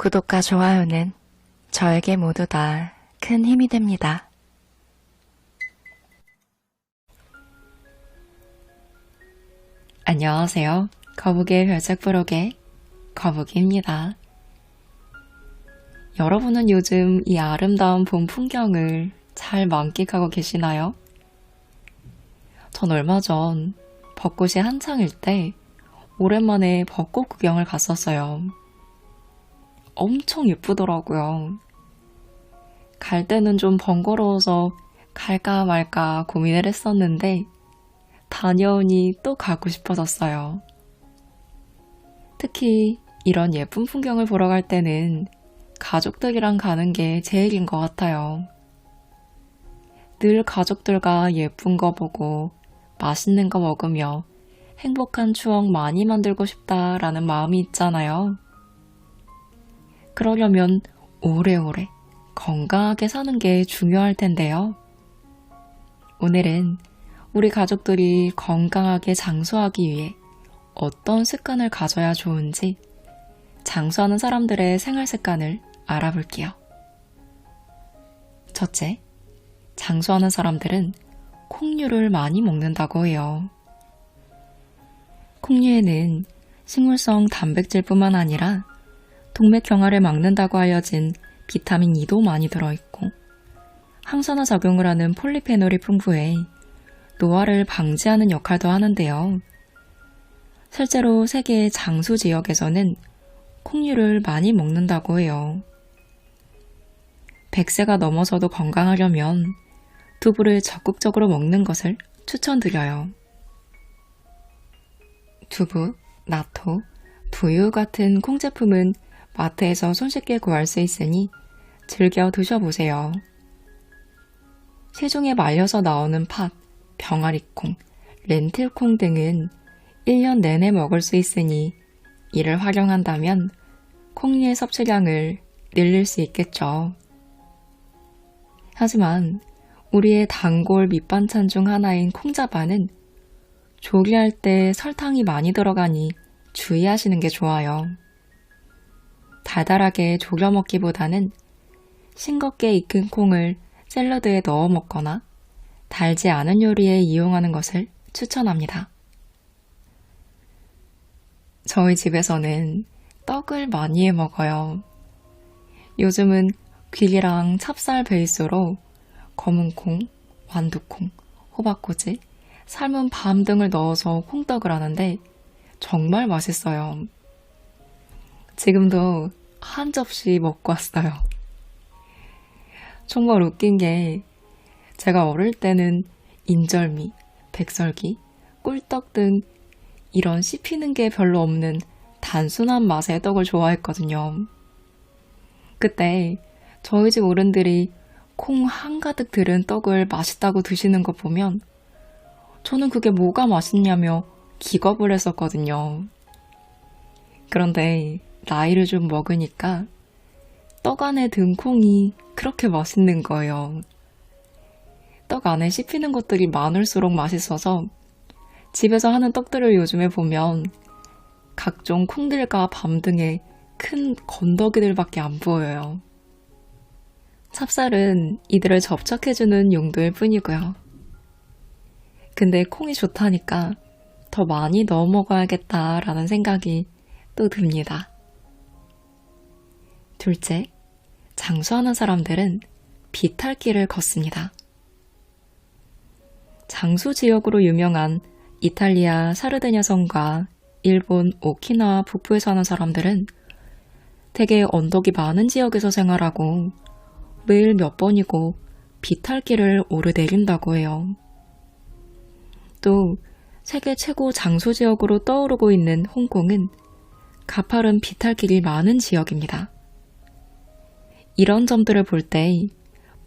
구독과 좋아요는 저에게 모두 다 큰 힘이 됩니다. 안녕하세요. 거북이의 별책 부록의 거북이입니다. 여러분은 요즘 이 아름다운 봄 풍경을 잘 만끽하고 계시나요? 전 얼마 전 벚꽃이 한창일 때 오랜만에 벚꽃 구경을 갔었어요. 엄청 예쁘더라고요. 갈 때는 좀 번거로워서 갈까 말까 고민을 했었는데 다녀오니 또 가고 싶어졌어요. 특히 이런 예쁜 풍경을 보러 갈 때는 가족들이랑 가는 게 제일인 것 같아요. 늘 가족들과 예쁜 거 보고 맛있는 거 먹으며 행복한 추억 많이 만들고 싶다라는 마음이 있잖아요. 그러려면 오래오래 건강하게 사는 게 중요할 텐데요. 오늘은 우리 가족들이 건강하게 장수하기 위해 어떤 습관을 가져야 좋은지 장수하는 사람들의 생활 습관을 알아볼게요. 첫째, 장수하는 사람들은 콩류를 많이 먹는다고 해요. 콩류에는 식물성 단백질뿐만 아니라 동맥경화를 막는다고 알려진 비타민 E도 많이 들어있고 항산화 작용을 하는 폴리페놀이 풍부해 노화를 방지하는 역할도 하는데요. 실제로 세계 장수 지역에서는 콩류를 많이 먹는다고 해요. 100세가 넘어서도 건강하려면 두부를 적극적으로 먹는 것을 추천드려요. 두부, 나토, 두유 같은 콩 제품은 마트에서 손쉽게 구할 수 있으니 즐겨 드셔보세요. 시중에 말려서 나오는 팥, 병아리콩, 렌틸콩 등은 1년 내내 먹을 수 있으니 이를 활용한다면 콩류의 섭취량을 늘릴 수 있겠죠. 하지만 우리의 단골 밑반찬 중 하나인 콩자반은 조리할 때 설탕이 많이 들어가니 주의하시는 게 좋아요. 달달하게 졸여 먹기보다는 싱겁게 익힌 콩을 샐러드에 넣어 먹거나 달지 않은 요리에 이용하는 것을 추천합니다. 저희 집에서는 떡을 많이 해 먹어요. 요즘은 귀리랑 찹쌀 베이스로 검은콩, 완두콩, 호박꼬지, 삶은 밤 등을 넣어서 콩떡을 하는데 정말 맛있어요. 지금도 한 접시 먹고 왔어요. 정말 웃긴 게 제가 어릴 때는 인절미, 백설기, 꿀떡 등 이런 씹히는 게 별로 없는 단순한 맛의 떡을 좋아했거든요. 그때 저희 집 어른들이 콩 한가득 들은 떡을 맛있다고 드시는 거 보면 저는 그게 뭐가 맛있냐며 기겁을 했었거든요. 그런데 나이를 좀 먹으니까 떡 안에 든 콩이 그렇게 맛있는 거예요. 떡 안에 씹히는 것들이 많을수록 맛있어서 집에서 하는 떡들을 요즘에 보면 각종 콩들과 밤 등의 큰 건더기들밖에 안 보여요. 찹쌀은 이들을 접촉해주는 용도일 뿐이고요. 근데 콩이 좋다니까 더 많이 넣어 먹어야겠다라는 생각이 또 듭니다. 둘째, 장수하는 사람들은 비탈길을 걷습니다. 장수 지역으로 유명한 이탈리아 사르데냐 섬과 일본 오키나와 북부에 사는 사람들은 대개 언덕이 많은 지역에서 생활하고 매일 몇 번이고 비탈길을 오르내린다고 해요. 또 세계 최고 장수 지역으로 떠오르고 있는 홍콩은 가파른 비탈길이 많은 지역입니다. 이런 점들을 볼 때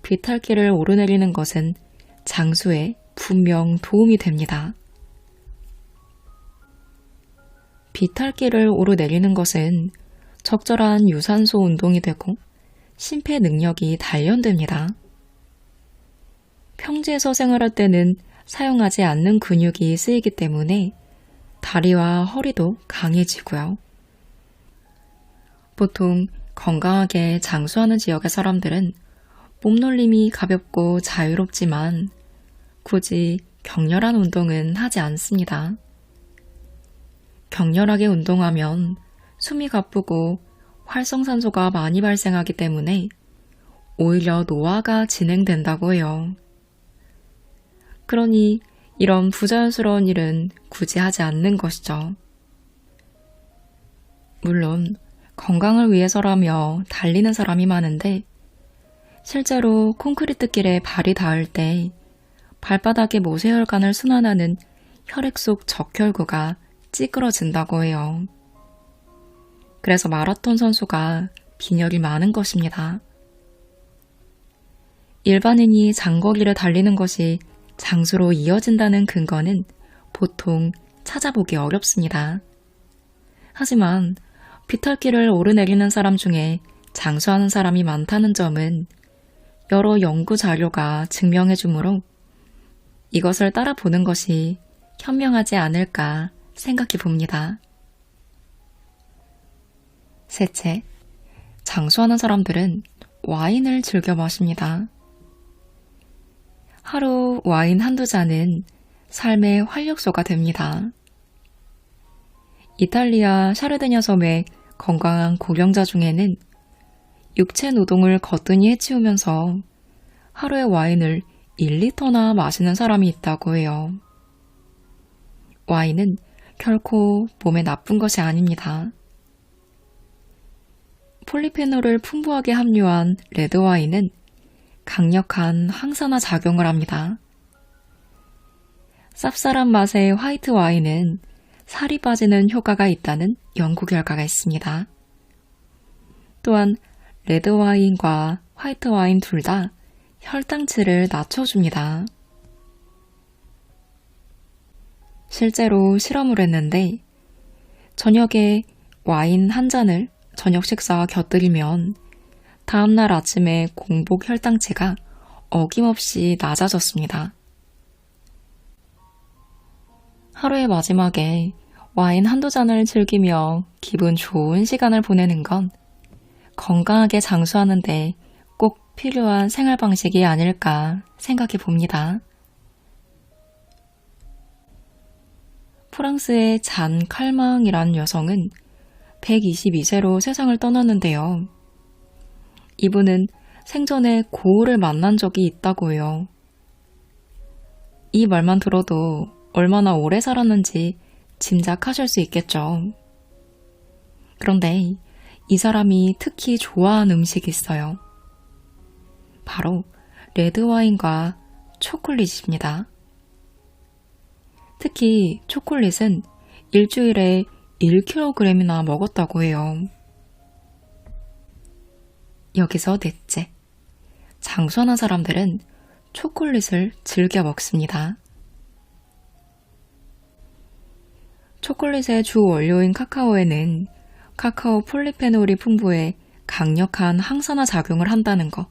비탈길을 오르내리는 것은 장수에 분명 도움이 됩니다. 비탈길을 오르내리는 것은 적절한 유산소 운동이 되고 심폐 능력이 단련됩니다. 평지에서 생활할 때는 사용하지 않는 근육이 쓰이기 때문에 다리와 허리도 강해지고요. 보통 건강하게 장수하는 지역의 사람들은 몸놀림이 가볍고 자유롭지만 굳이 격렬한 운동은 하지 않습니다. 격렬하게 운동하면 숨이 가쁘고 활성산소가 많이 발생하기 때문에 오히려 노화가 진행된다고 해요. 그러니 이런 부자연스러운 일은 굳이 하지 않는 것이죠. 물론 건강을 위해서라며 달리는 사람이 많은데 실제로 콘크리트 길에 발이 닿을 때 발바닥의 모세혈관을 순환하는 혈액 속 적혈구가 찌그러진다고 해요. 그래서 마라톤 선수가 빈혈이 많은 것입니다. 일반인이 장거리를 달리는 것이 장수로 이어진다는 근거는 보통 찾아보기 어렵습니다. 하지만 비탈길을 오르내리는 사람 중에 장수하는 사람이 많다는 점은 여러 연구 자료가 증명해 주므로 이것을 따라보는 것이 현명하지 않을까 생각해 봅니다. 셋째, 장수하는 사람들은 와인을 즐겨 마십니다. 하루 와인 한두 잔은 삶의 활력소가 됩니다. 이탈리아 샤르데냐 섬의 건강한 고령자 중에는 육체 노동을 거뜬히 해치우면서 하루에 와인을 1리터나 마시는 사람이 있다고 해요. 와인은 결코 몸에 나쁜 것이 아닙니다. 폴리페놀을 풍부하게 함유한 레드와인은 강력한 항산화 작용을 합니다. 쌉쌀한 맛의 화이트 와인은 살이 빠지는 효과가 있다는 연구 결과가 있습니다. 또한 레드와인과 화이트와인 둘 다 혈당치를 낮춰줍니다. 실제로 실험을 했는데 저녁에 와인 한 잔을 저녁 식사와 곁들이면 다음날 아침에 공복 혈당치가 어김없이 낮아졌습니다. 하루의 마지막에 와인 한두 잔을 즐기며 기분 좋은 시간을 보내는 건 건강하게 장수하는데 꼭 필요한 생활 방식이 아닐까 생각해 봅니다. 프랑스의 잔 칼망이란 여성은 122세로 세상을 떠났는데요. 이분은 생전에 고우를 만난 적이 있다고 해요. 이 말만 들어도 얼마나 오래 살았는지 짐작하실 수 있겠죠. 그런데 이 사람이 특히 좋아하는 음식이 있어요. 바로 레드와인과 초콜릿입니다. 특히 초콜릿은 일주일에 1kg이나 먹었다고 해요. 여기서 넷째, 장수하는 사람들은 초콜릿을 즐겨 먹습니다. 초콜릿의 주 원료인 카카오에는 카카오 폴리페놀이 풍부해 강력한 항산화 작용을 한다는 거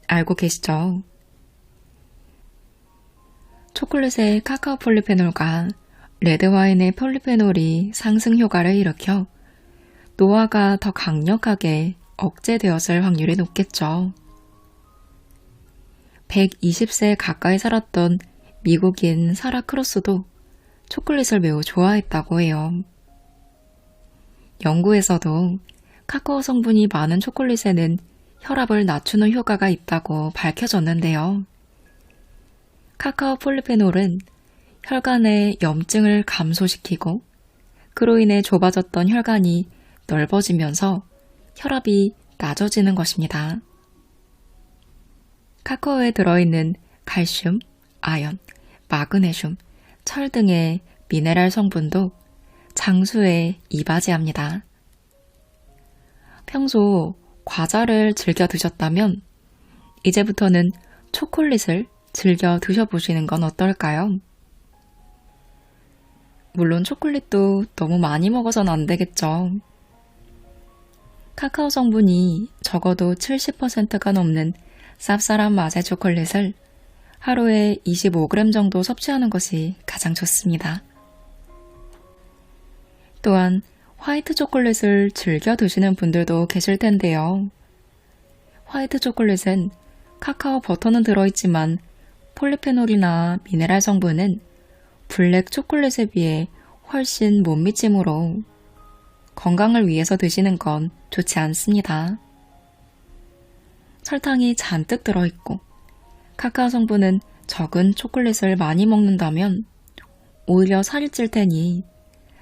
알고 계시죠? 초콜릿의 카카오 폴리페놀과 레드와인의 폴리페놀이 상승 효과를 일으켜 노화가 더 강력하게 억제되었을 확률이 높겠죠. 120세 가까이 살았던 미국인 사라 크로스도 초콜릿을 매우 좋아했다고 해요. 연구에서도 카카오 성분이 많은 초콜릿에는 혈압을 낮추는 효과가 있다고 밝혀졌는데요. 카카오 폴리페놀은 혈관의 염증을 감소시키고 그로 인해 좁아졌던 혈관이 넓어지면서 혈압이 낮아지는 것입니다. 카카오에 들어있는 칼슘, 아연, 마그네슘, 철 등의 미네랄 성분도 장수에 이바지합니다. 평소 과자를 즐겨 드셨다면 이제부터는 초콜릿을 즐겨 드셔보시는 건 어떨까요? 물론 초콜릿도 너무 많이 먹어서는 안 되겠죠. 카카오 성분이 적어도 70%가 넘는 쌉쌀한 맛의 초콜릿을 하루에 25g 정도 섭취하는 것이 가장 좋습니다. 또한 화이트 초콜릿을 즐겨 드시는 분들도 계실 텐데요. 화이트 초콜릿은 카카오 버터는 들어있지만 폴리페놀이나 미네랄 성분은 블랙 초콜릿에 비해 훨씬 못 미치므로 건강을 위해서 드시는 건 좋지 않습니다. 설탕이 잔뜩 들어있고 카카오 성분은 적은 초콜릿을 많이 먹는다면 오히려 살이 찔 테니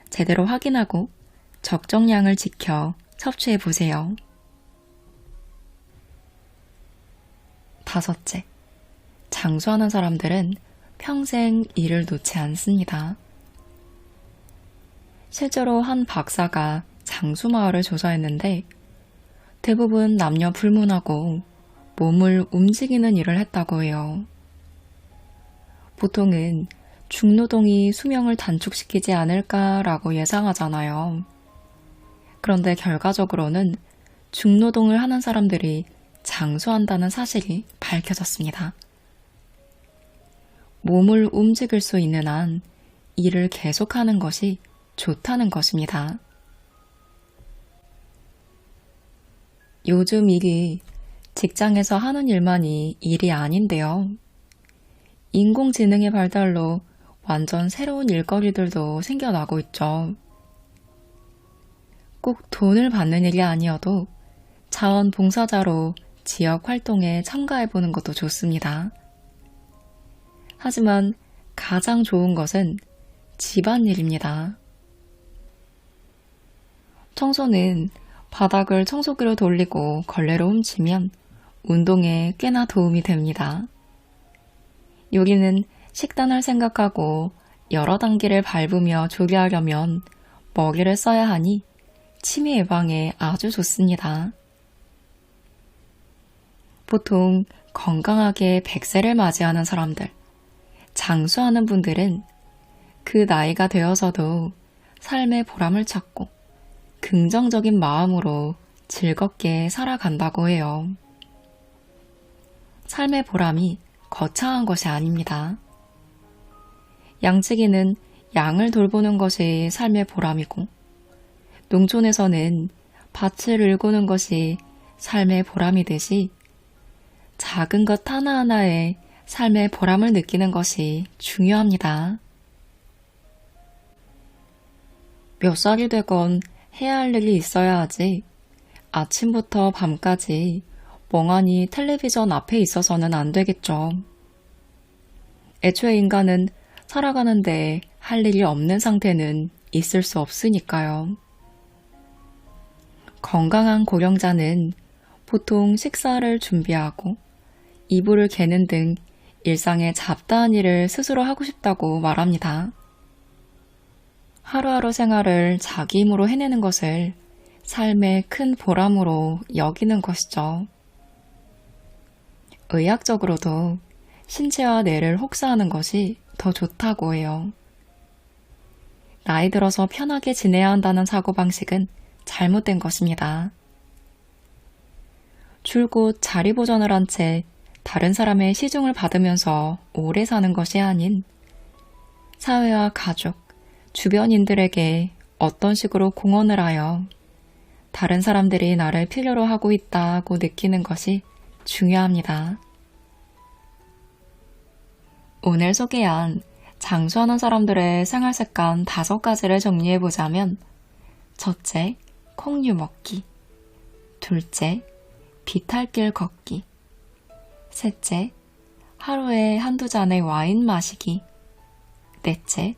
제대로 확인하고 적정량을 지켜 섭취해 보세요. 5째, 장수하는 사람들은 평생 일을 놓지 않습니다. 실제로 한 박사가 장수마을을 조사했는데 대부분 남녀 불문하고 몸을 움직이는 일을 했다고 해요. 보통은 중노동이 수명을 단축시키지 않을까라고 예상하잖아요. 그런데 결과적으로는 중노동을 하는 사람들이 장수한다는 사실이 밝혀졌습니다. 몸을 움직일 수 있는 한 일을 계속하는 것이 좋다는 것입니다. 요즘 일이 직장에서 하는 일만이 일이 아닌데요. 인공지능의 발달로 완전 새로운 일거리들도 생겨나고 있죠. 꼭 돈을 받는 일이 아니어도 자원봉사자로 지역 활동에 참가해보는 것도 좋습니다. 하지만 가장 좋은 것은 집안일입니다. 청소는 바닥을 청소기로 돌리고 걸레로 훔치면 운동에 꽤나 도움이 됩니다. 요리는 식단을 생각하고 여러 단계를 밟으며 조리하려면 먹이를 써야 하니 치매 예방에 아주 좋습니다. 보통 건강하게 100세를 맞이하는 사람들, 장수하는 분들은 그 나이가 되어서도 삶의 보람을 찾고 긍정적인 마음으로 즐겁게 살아간다고 해요. 삶의 보람이 거창한 것이 아닙니다. 양치기는 양을 돌보는 것이 삶의 보람이고, 농촌에서는 밭을 일구는 것이 삶의 보람이듯이 작은 것 하나하나에 삶의 보람을 느끼는 것이 중요합니다. 몇 살이 되건 해야 할 일이 있어야 하지 아침부터 밤까지 멍하니 텔레비전 앞에 있어서는 안 되겠죠. 애초에 인간은 살아가는데 할 일이 없는 상태는 있을 수 없으니까요. 건강한 고령자는 보통 식사를 준비하고 이불을 개는 등 일상의 잡다한 일을 스스로 하고 싶다고 말합니다. 하루하루 생활을 자기 힘으로 해내는 것을 삶의 큰 보람으로 여기는 것이죠. 의학적으로도 신체와 뇌를 혹사하는 것이 더 좋다고 해요. 나이 들어서 편하게 지내야 한다는 사고방식은 잘못된 것입니다. 줄곧 자리보전을 한 채 다른 사람의 시중을 받으면서 오래 사는 것이 아닌 사회와 가족, 주변인들에게 어떤 식으로 공헌을 하여 다른 사람들이 나를 필요로 하고 있다고 느끼는 것이 중요합니다. 오늘 소개한 장수하는 사람들의 생활 습관 5가지를 정리해보자면, 첫째, 콩류 먹기. 둘째, 비탈길 걷기. 셋째, 하루에 한두 잔의 와인 마시기. 넷째,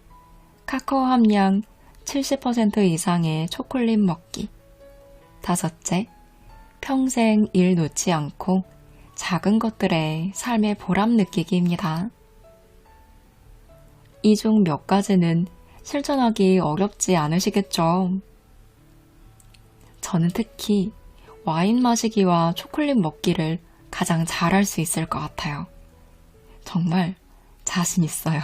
카카오 함량 70% 이상의 초콜릿 먹기. 다섯째, 평생 일 놓지 않고 작은 것들에 삶의 보람 느끼기입니다. 이 중 몇 가지는 실천하기 어렵지 않으시겠죠? 저는 특히 와인 마시기와 초콜릿 먹기를 가장 잘할 수 있을 것 같아요. 정말 자신 있어요.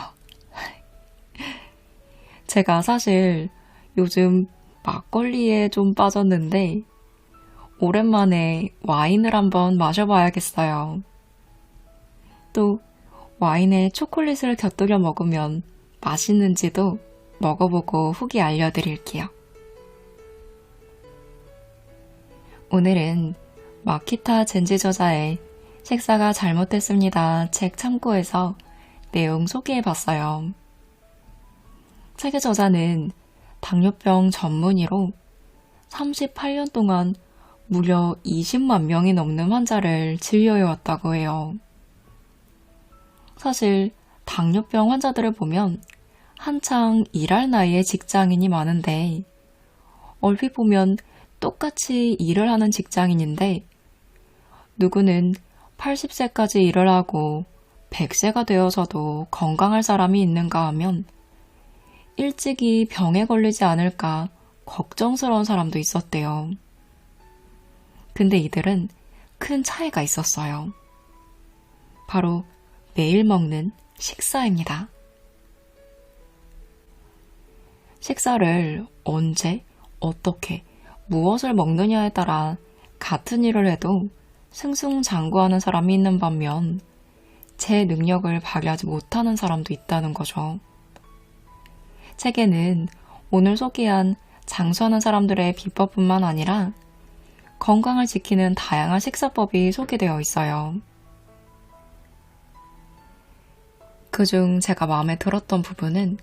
제가 사실 요즘 막걸리에 좀 빠졌는데 오랜만에 와인을 한번 마셔봐야겠어요. 또 와인에 초콜릿을 곁들여 먹으면 맛있는지도 먹어보고 후기 알려드릴게요. 오늘은 마키타 젠지 저자의 식사가 잘못됐습니다 책 참고해서 내용 소개해봤어요. 책의 저자는 당뇨병 전문의로 38년 동안 무려 20만 명이 넘는 환자를 진료해왔다고 해요. 사실 당뇨병 환자들을 보면 한창 일할 나이의 직장인이 많은데 얼핏 보면 똑같이 일을 하는 직장인인데 누구는 80세까지 일을 하고 100세가 되어서도 건강할 사람이 있는가 하면 일찍이 병에 걸리지 않을까 걱정스러운 사람도 있었대요. 근데 이들은 큰 차이가 있었어요. 바로 매일 먹는 식사입니다. 식사를 언제, 어떻게, 무엇을 먹느냐에 따라 같은 일을 해도 승승장구하는 사람이 있는 반면 제 능력을 발휘하지 못하는 사람도 있다는 거죠. 책에는 오늘 소개한 장수하는 사람들의 비법뿐만 아니라 건강을 지키는 다양한 식사법이 소개되어 있어요. 그중 제가 마음에 들었던 부분은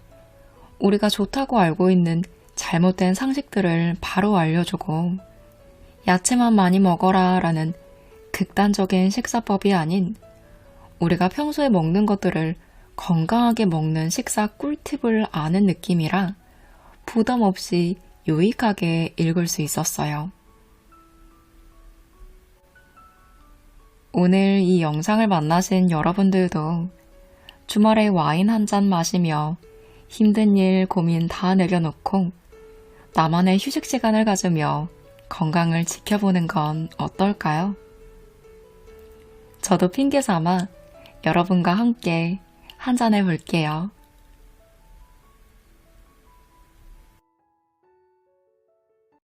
우리가 좋다고 알고 있는 잘못된 상식들을 바로 알려주고 야채만 많이 먹어라 라는 극단적인 식사법이 아닌 우리가 평소에 먹는 것들을 건강하게 먹는 식사 꿀팁을 아는 느낌이라 부담 없이 유익하게 읽을 수 있었어요. 오늘 이 영상을 만나신 여러분들도 주말에 와인 한 잔 마시며 힘든 일, 고민 다 내려놓고 나만의 휴식 시간을 가지며 건강을 지켜보는 건 어떨까요? 저도 핑계 삼아 여러분과 함께 한잔해 볼게요.